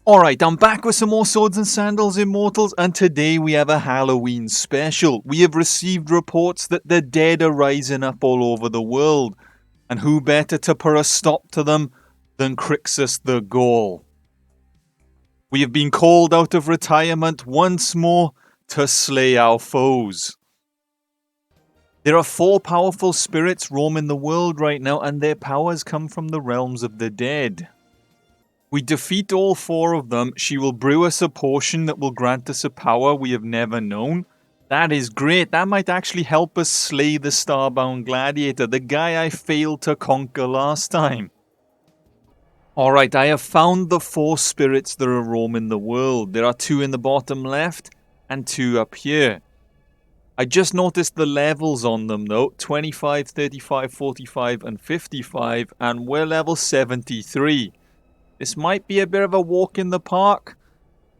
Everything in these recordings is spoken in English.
Alright, I'm back with some more Swords and Sandals Immortals, and today we have a Halloween special. We have received reports that the dead are rising up all over the world, and who better to put a stop to them than Crixus the Gaul. We have been called out of retirement once more to slay our foes. There are 4 powerful spirits roaming the world right now, and their powers come from the realms of the dead. We defeat all 4 of them, she will brew us a potion that will grant us a power we have never known. That is great, that might actually help us slay the starbound gladiator, the guy I failed to conquer last time. Alright, I have found the 4 spirits that are roaming the world. There are 2 in the bottom left, and 2 up here. I just noticed the levels on them though, 25, 35, 45 and 55, and we're level 73. This might be a bit of a walk in the park,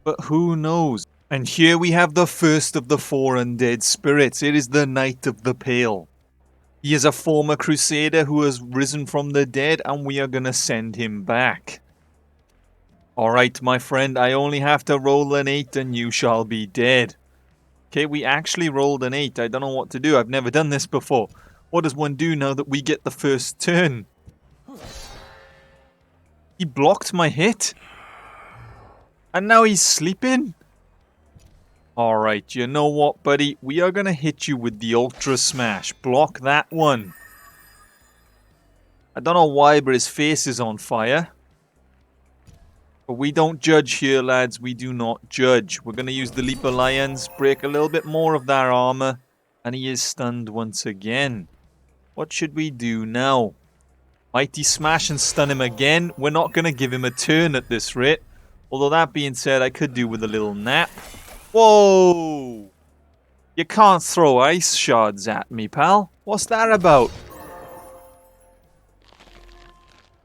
but who knows. And here we have the first of the 4 undead spirits. It is the Knight of the Pale. He is a former crusader who has risen from the dead, and we are going to send him back. Alright, my friend, I only have to roll an 8 and you shall be dead. Okay, we actually rolled an 8. I don't know what to do. I've never done this before. What does one do now that we get the first turn? He blocked my hit. And now he's sleeping. Alright, you know what, buddy? We are going to hit you with the Ultra Smash. Block that one. I don't know why, but his face is on fire. But we don't judge here, lads. We do not judge. We're going to use the Leap of Lions, break a little bit more of that armor, and he is stunned once again. What should we do now? Mighty Smash and stun him again. We're not going to give him a turn at this rate. Although that being said, I could do with a little nap. Whoa! You can't throw ice shards at me, pal. What's that about?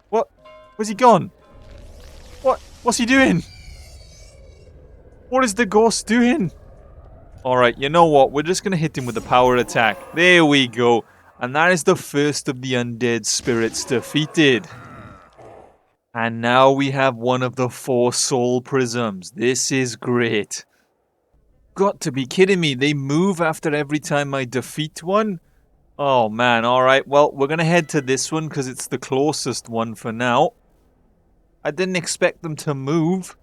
What? Where's he gone? What's he doing? What is the ghost doing? Alright, you know what? We're just going to hit him with a power attack. There we go. And that is the first of the undead spirits defeated. And now we have one of the 4 soul prisms. This is great. Got to be kidding me. They move after every time I defeat one? Oh man, alright. Well, we're going to head to this one because it's the closest one for now. I didn't expect them to move.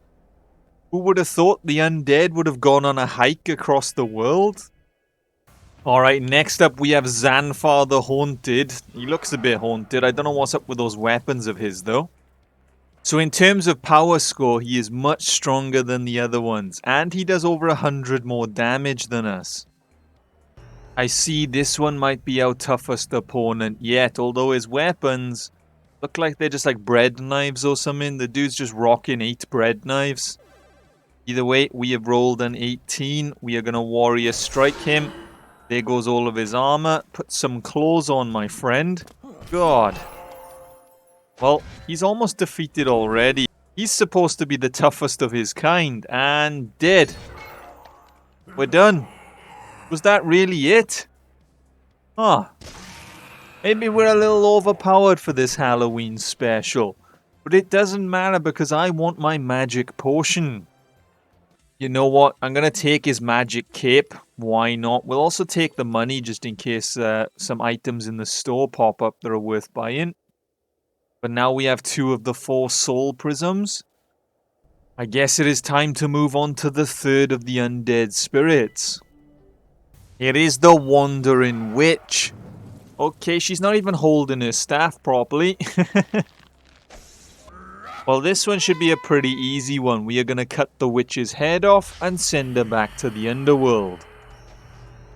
Who would have thought the undead would have gone on a hike across the world? Alright, next up we have Zanfar the Haunted. He looks a bit haunted. I don't know what's up with those weapons of his though. So in terms of power score, he is much stronger than the other ones. And he does over 100 more damage than us. I see this one might be our toughest opponent yet. Although his weapons look like they're just like bread knives or something. The dude's just rocking 8 bread knives. Either way, we have rolled an 18. We are going to warrior strike him. There goes all of his armor. Put some claws on, my friend. God. Well, he's almost defeated already. He's supposed to be the toughest of his kind. And dead. We're done. Was that really it? Huh. Maybe we're a little overpowered for this Halloween special. But it doesn't matter because I want my magic potion. You know what? I'm going to take his magic cape. Why not? We'll also take the money just in case some items in the store pop up that are worth buying. But now we have 2 of the 4 soul prisms. I guess it is time to move on to the 3rd of the undead spirits. It is the Wandering Witch. Okay, she's not even holding her staff properly. Well, this one should be a pretty easy one. We are going to cut the witch's head off and send her back to the underworld.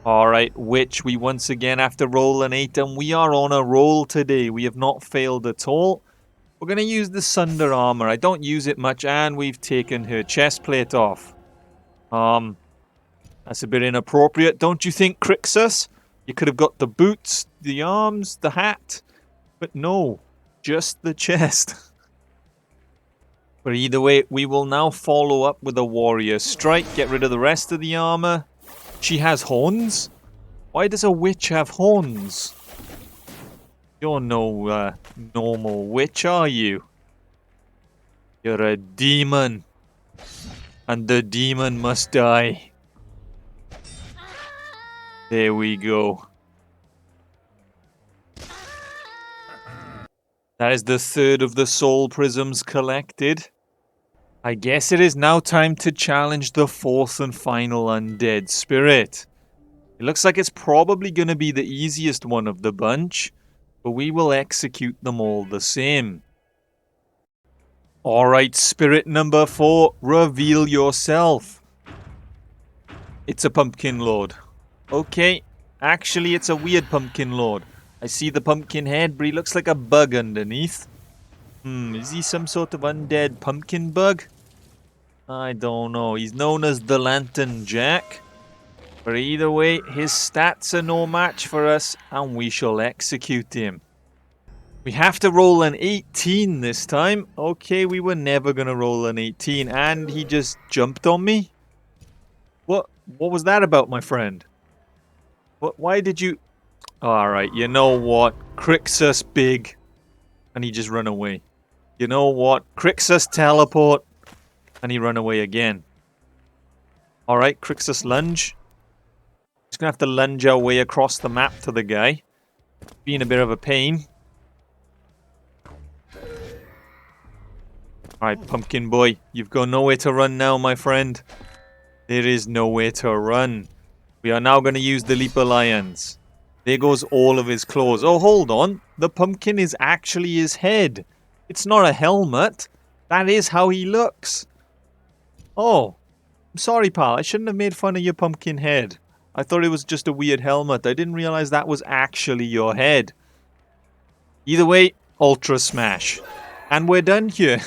Alright, witch, we once again have to roll an 8 and we are on a roll today. We have not failed at all. We're going to use the Sunder armor. I don't use it much and we've taken her chest plate off. That's a bit inappropriate, don't you think, Crixus? You could have got the boots, the arms, the hat. But no, just the chest. But either way, we will now follow up with a warrior strike. Get rid of the rest of the armor. She has horns? Why does a witch have horns? You're no normal witch, are you? You're a demon. And the demon must die. There we go. That is the third of the soul prisms collected. I guess it is now time to challenge the fourth and final undead spirit. It looks like it's probably going to be the easiest one of the bunch, but we will execute them all the same. Alright, spirit number 4, reveal yourself. It's a pumpkin lord. Okay, actually it's a weird pumpkin lord. I see the pumpkin head, but he looks like a bug underneath. Is he some sort of undead pumpkin bug? I don't know. He's known as the Lantern Jack. But either way, his stats are no match for us, and we shall execute him. We have to roll an 18 this time. Okay, we were never going to roll an 18, and he just jumped on me? What was that about, my friend? Why did you... Alright, you know what? Crixus big. And he just run away. You know what? Crixus teleport. And he run away again. Alright, Crixus lunge. Just gonna have to lunge our way across the map to the guy. Being a bit of a pain. Alright, pumpkin boy. You've got nowhere to run now, my friend. There is nowhere to run. We are now going to use the Leap Alliance. There goes all of his claws. Oh, hold on. The pumpkin is actually his head. It's not a helmet. That is how he looks. Oh, I'm sorry, pal. I shouldn't have made fun of your pumpkin head. I thought it was just a weird helmet. I didn't realize that was actually your head. Either way, Ultra Smash. And we're done here.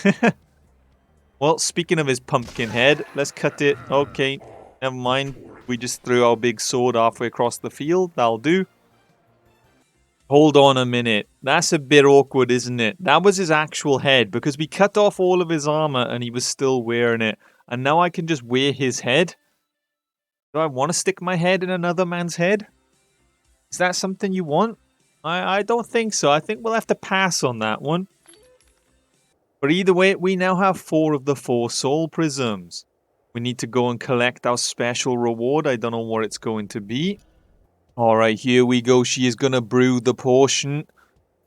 Well, speaking of his pumpkin head, let's cut it. Okay, never mind. We just threw our big sword halfway across the field. That'll do. Hold on a minute. That's a bit awkward, isn't it? That was his actual head, because we cut off all of his armor and he was still wearing it. And now I can just wear his head? Do I want to stick my head in another man's head? Is that something you want? I don't think so. I think we'll have to pass on that one. But either way, we now have 4 of the 4 soul prisms. We need to go and collect our special reward. I don't know what it's going to be. Alright, here we go. She is going to brew the potion.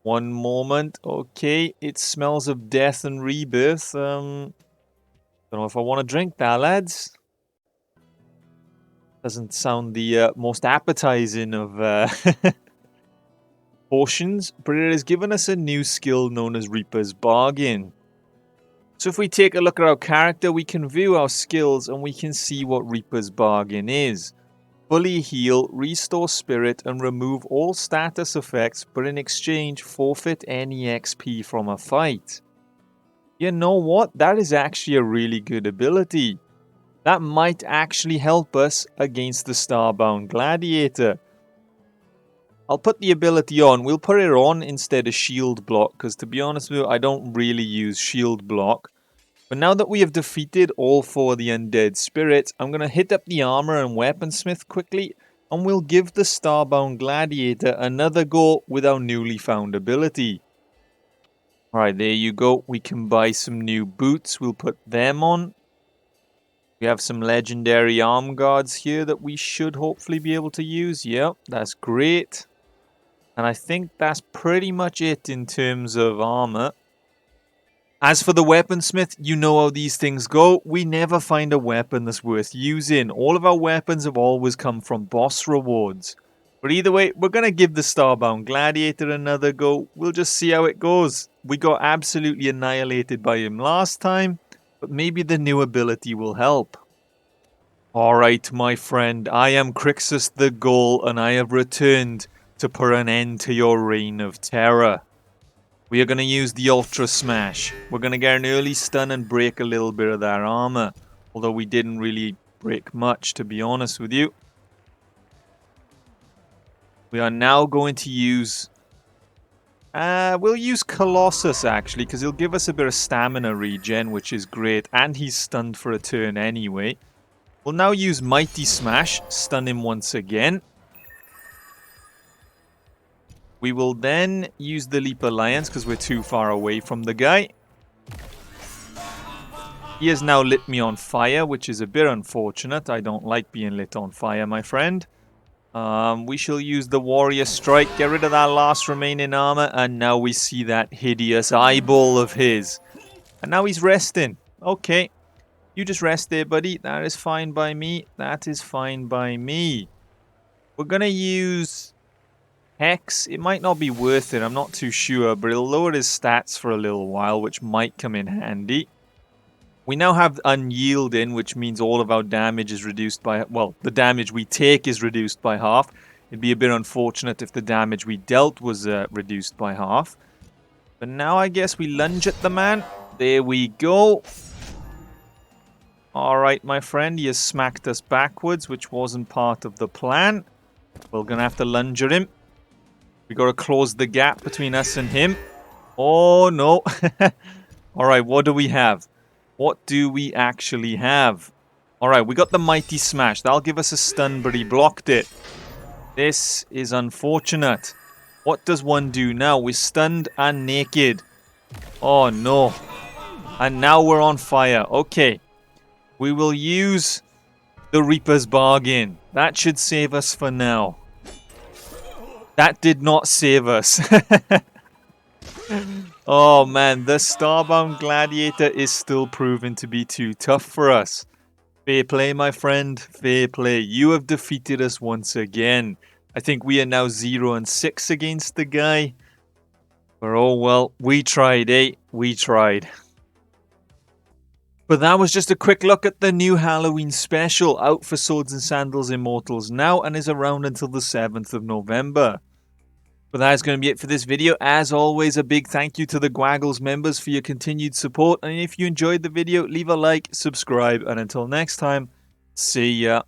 One moment. Okay, it smells of death and rebirth. Don't know if I want to drink that, lads. Doesn't sound the most appetizing of potions, but it has given us a new skill known as Reaper's Bargain. So if we take a look at our character, we can view our skills and we can see what Reaper's Bargain is. Fully heal, restore spirit, and remove all status effects, but in exchange forfeit any XP from a fight. You know what? That is actually a really good ability. That might actually help us against the Starbound Gladiator. I'll put the ability on. We'll put it on instead of shield block, because to be honest with you, I don't really use shield block. But now that we have defeated all 4 of the undead spirits, I'm going to hit up the armor and weaponsmith quickly, and we'll give the Starbound Gladiator another go with our newly found ability. Alright, there you go. We can buy some new boots. We'll put them on. We have some legendary arm guards here that we should hopefully be able to use. Yep, that's great. And I think that's pretty much it in terms of armor. As for the weaponsmith, you know how these things go. We never find a weapon that's worth using. All of our weapons have always come from boss rewards. But either way, we're going to give the Starbound Gladiator another go. We'll just see how it goes. We got absolutely annihilated by him last time, but maybe the new ability will help. Alright, my friend, I am Crixus the Gaul, and I have returned to put an end to your reign of terror. We are going to use the Ultra Smash. We're going to get an early stun and break a little bit of their armor. Although we didn't really break much, to be honest with you. We are now going to use... we'll use Colossus, actually, because he'll give us a bit of stamina regen, which is great. And he's stunned for a turn anyway. We'll now use Mighty Smash, stun him once again. We will then use the Leap Alliance because we're too far away from the guy. He has now lit me on fire, which is a bit unfortunate. I don't like being lit on fire, my friend. We shall use the warrior strike, get rid of that last remaining armor, and now we see that hideous eyeball of his. And now he's resting. Okay. You just rest there, buddy. That is fine by me. That is fine by me. We're going to use Hex. It might not be worth it. I'm not too sure, but it'll lower his stats for a little while, which might come in handy. We now have Unyielding, which means all of our damage is reduced by... Well, the damage we take is reduced by half. It'd be a bit unfortunate if the damage we dealt was reduced by half. But now I guess we lunge at the man. There we go. Alright, my friend, he has smacked us backwards, which wasn't part of the plan. We're going to have to lunge at him. We got to close the gap between us and him. Oh, no. Alright, what do we have? What do we actually have? Alright, we got the Mighty Smash. That'll give us a stun, but he blocked it. This is unfortunate. What does one do now? We're stunned and naked. Oh, no. And now we're on fire. Okay. We will use the Reaper's Bargain. That should save us for now. That did not save us. Oh man, the Starbound Gladiator is still proven to be too tough for us. Fair play, my friend. Fair play. You have defeated us once again. I think we are now 0-6 against the guy. But oh well, we tried, eh? We tried. But that was just a quick look at the new Halloween special out for Swords and Sandals Immortals now and is around until the 7th of November. But that is going to be it for this video. As always, a big thank you to the Gwaggles members for your continued support. And if you enjoyed the video, leave a like, subscribe, and until next time, see ya.